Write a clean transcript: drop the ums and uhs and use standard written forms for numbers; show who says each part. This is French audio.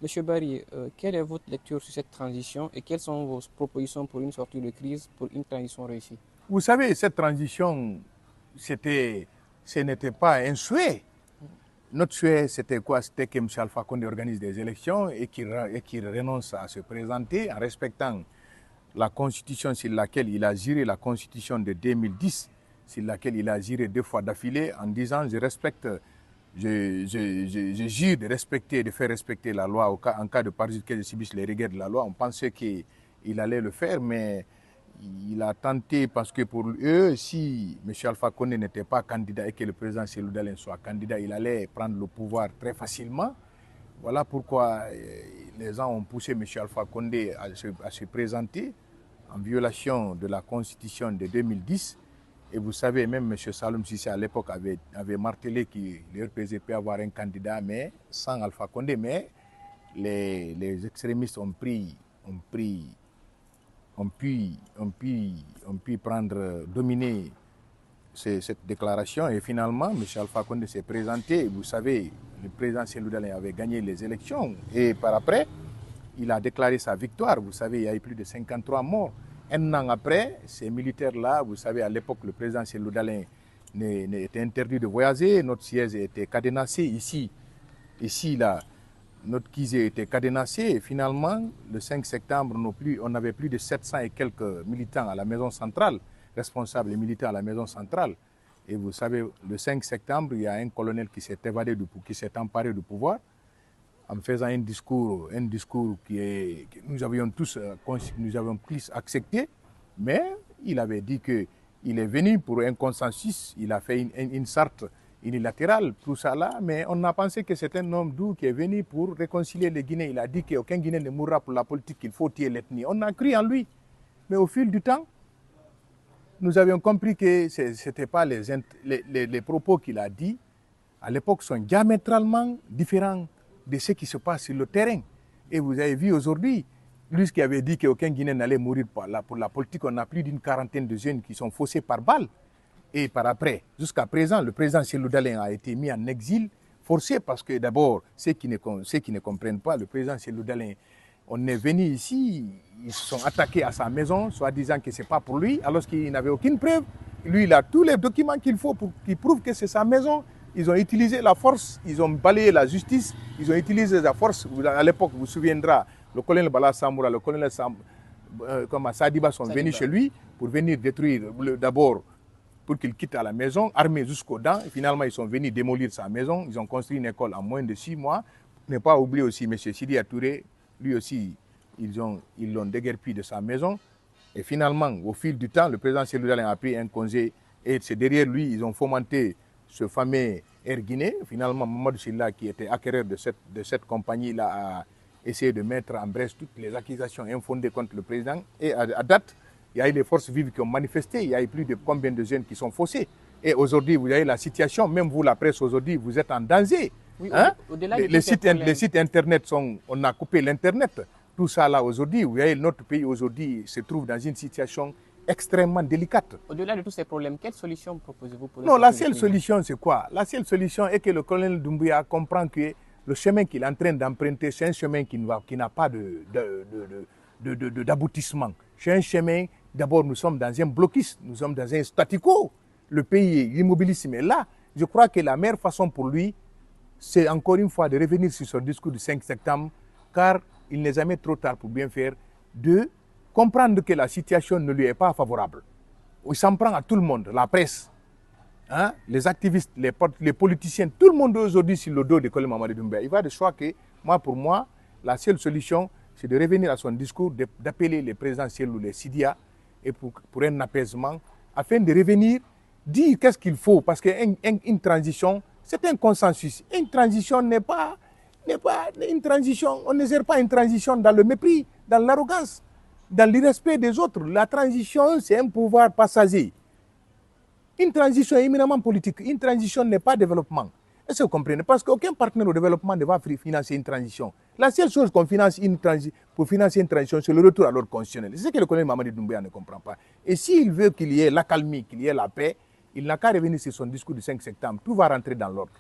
Speaker 1: Monsieur Barry, quelle est votre lecture sur cette transition et quelles sont vos propositions pour une sortie de crise, pour une transition réussie?
Speaker 2: Vous savez, cette transition, ce n'était pas un souhait. Notre souhait, c'était quoi? C'était que M. Alpha Condé organise des élections et qu'il renonce à se présenter en respectant la constitution sur laquelle il a juré, la constitution de 2010, sur laquelle il a juré 2 fois d'affilée en disant je respecte, je jure de respecter, de faire respecter la loi en cas de parjure que je subisse les rigueurs de la loi. On pensait qu'il allait le faire, mais il a tenté parce que pour eux, si M. Alpha Condé n'était pas candidat et que le président Cellou Dalein soit candidat, il allait prendre le pouvoir très facilement. Voilà pourquoi les gens ont poussé M. Alpha Condé à se présenter en violation de la constitution de 2010. Et vous savez, même M. Saloum Cissé à l'époque avait martelé qu'il leur plaisait peut avoir un candidat, mais sans Alpha Condé. Mais les extrémistes ont pu dominer cette déclaration et finalement M. Alpha Condé s'est présenté. Vous savez, le président Cellou Dalein avait gagné les élections et par après, il a déclaré sa victoire. Vous savez, il y a eu plus de 53 morts. Un an après, ces militaires-là, vous savez, à l'époque, le président Cellou Dalein était interdit de voyager, notre siège était cadenassé ici là. Notre Kizé était cadenassé et finalement, le 5 septembre, on avait plus de 700 et quelques militants à la maison centrale, responsables et militants à la maison centrale. Et vous savez, le 5 septembre, il y a un colonel qui s'est évadé, qui s'est emparé du pouvoir en faisant un discours que nous avions tous accepté, mais il avait dit qu'il est venu pour un consensus, il a fait une charte unilatérale, tout ça là, mais on a pensé que c'est un homme doux qui est venu pour réconcilier les Guinéens. Il a dit qu'aucun Guinéen ne mourra pour la politique, qu'il faut tuer l'ethnie. On a cru en lui, mais au fil du temps, nous avions compris que ce n'étaient pas les propos qu'il a dit, à l'époque, sont diamétralement différents de ce qui se passe sur le terrain. Et vous avez vu aujourd'hui, lui qui avait dit qu'aucun Guinéen n'allait mourir pour la politique, on a plus d'une quarantaine de jeunes qui sont faussés par balle. Et par après, jusqu'à présent, le président Cellou Dalein a été mis en exil, forcé parce que d'abord, ceux qui ne comprennent pas, le président Cellou Dalein, on est venu ici, ils se sont attaqués à sa maison, soit disant que ce n'est pas pour lui, alors qu'il n'avait aucune preuve. Lui, il a tous les documents qu'il faut pour qu'il prouve que c'est sa maison. Ils ont utilisé la force, ils ont balayé la justice, ils ont utilisé la force. À l'époque, vous vous souviendrez, le colonel Bala Samoura, le colonel Sadiba sont venus chez lui pour venir détruire d'abord, pour qu'il quitte à la maison, armé jusqu'aux dents. Et finalement, ils sont venus démolir sa maison. Ils ont construit une école en moins de 6 mois. Ne pas oublier aussi M. Sidi Touré, lui aussi, ils l'ont déguerpi de sa maison. Et finalement, au fil du temps, le président Cellou Dalein a pris un congé. Et c'est derrière lui, ils ont fomenté ce fameux Air Guinée. Finalement, Mamadou Sylla, qui était acquéreur de cette compagnie-là, a essayé de mettre en brèche toutes les accusations infondées contre le président. Et à date, il y a eu les forces vives qui ont manifesté. Il y a eu plus de combien de jeunes qui sont faussés. Et aujourd'hui, vous avez la situation, même vous, la presse, aujourd'hui, vous êtes en danger.
Speaker 1: Oui,
Speaker 2: hein?
Speaker 1: les
Speaker 2: sites Internet, on a coupé l'Internet. Tout ça, là, aujourd'hui, vous voyez, notre pays, aujourd'hui, se trouve dans une situation extrêmement délicate.
Speaker 1: Au-delà de tous ces problèmes, quelle solution proposez-vous pour
Speaker 2: Non, la seule solution, c'est quoi? La seule solution est que le colonel Doumbouya comprend que le chemin qu'il est en train d'emprunter, c'est un chemin qui n'a pas d'aboutissement. C'est un chemin, d'abord, nous sommes dans un blocus, nous sommes dans un statu quo. Le pays, l'immobilisme est là. Je crois que la meilleure façon pour lui, c'est encore une fois de revenir sur son discours du 5 septembre, car il n'est jamais trop tard pour bien faire, de comprendre que la situation ne lui est pas favorable. Il s'en prend à tout le monde, la presse, les activistes, les politiciens, tout le monde aujourd'hui sur le dos de Colonel Mamadi Doumbouya. Il va de soi que, pour moi, la seule solution, c'est de revenir à son discours, d'appeler les présidents Cellou, les Sidia, et pour un apaisement, afin de revenir, dire qu'est-ce qu'il faut, parce qu'une transition, c'est un consensus. Une transition n'est pas une transition, on ne gère pas une transition dans le mépris, dans l'arrogance, dans l'irrespect des autres. La transition, c'est un pouvoir passager. Une transition est éminemment politique. Une transition n'est pas développement. Est-ce que vous comprenez? Parce qu'aucun partenaire au développement ne va financer une transition. La seule chose qu'on finance pour financer une transition, c'est le retour à l'ordre constitutionnel. C'est ce que le colonel Mamadi Doumbouya ne comprend pas. Et s'il veut qu'il y ait l'accalmie, qu'il y ait la paix, il n'a qu'à revenir sur son discours du 5 septembre. Tout va rentrer dans l'ordre.